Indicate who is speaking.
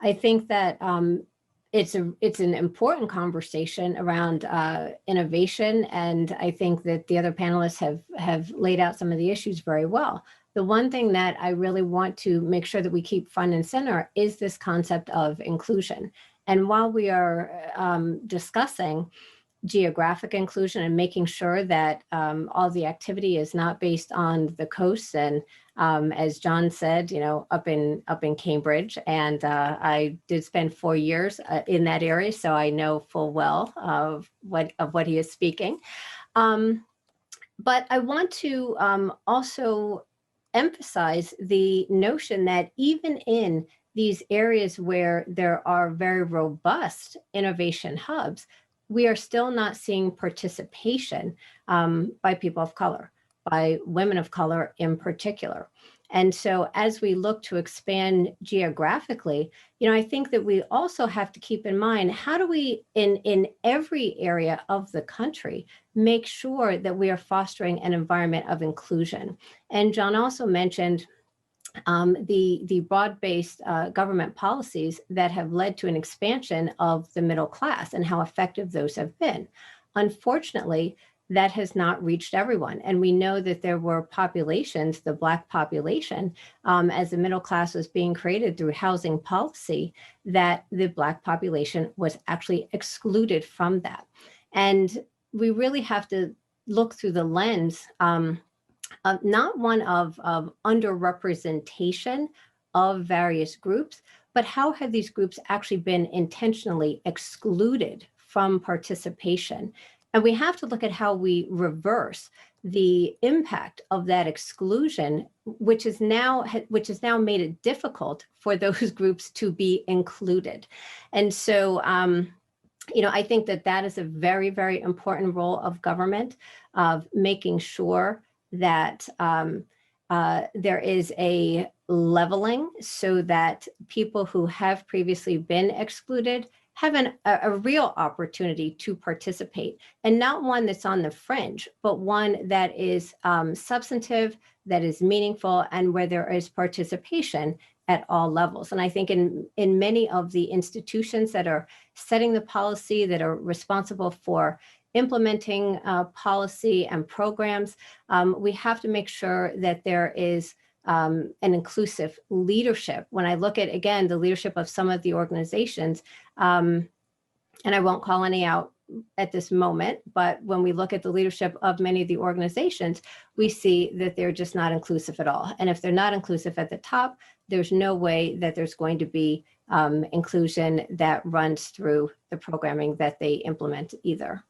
Speaker 1: I think that it's an important conversation around innovation, and I think that the other panelists have laid out some of the issues very well. The one thing that I really want to make sure that we keep front and center is this concept of inclusion. And while we are discussing geographic inclusion and making sure that all the activity is not based on the coast, and as John said, up in Cambridge, and I did spend 4 years in that area, so I know full well of what he is speaking. But I want to also emphasize the notion that even in these areas where there are very robust innovation hubs, we are still not seeing participation by people of color, by women of color in particular. And so as we look to expand geographically, I think that we also have to keep in mind, how do we, in every area of the country, make sure that we are fostering an environment of inclusion? And John also mentioned the broad-based government policies that have led to an expansion of the middle class and how effective those have been. Unfortunately, that has not reached everyone. And we know that there were populations, the Black population, as the middle class was being created through housing policy, that the Black population was actually excluded from that. And we really have to look through the lens, not one of underrepresentation of various groups, but how have these groups actually been intentionally excluded from participation? And we have to look at how we reverse the impact of that exclusion, which has now made it difficult for those groups to be included. And so, I think that is a very, very important role of government, of making sure that there is a leveling so that people who have previously been excluded have a real opportunity to participate, and not one that's on the fringe, but one that is substantive, that is meaningful, and where there is participation at all levels. And I think in many of the institutions that are setting the policy, that are responsible for implementing policy and programs, we have to make sure that there is an inclusive leadership. When I look at, again, the leadership of some of the organizations, and I won't call any out at this moment, but when we look at the leadership of many of the organizations, we see that they're just not inclusive at all. And if they're not inclusive at the top, there's no way that there's going to be inclusion that runs through the programming that they implement either.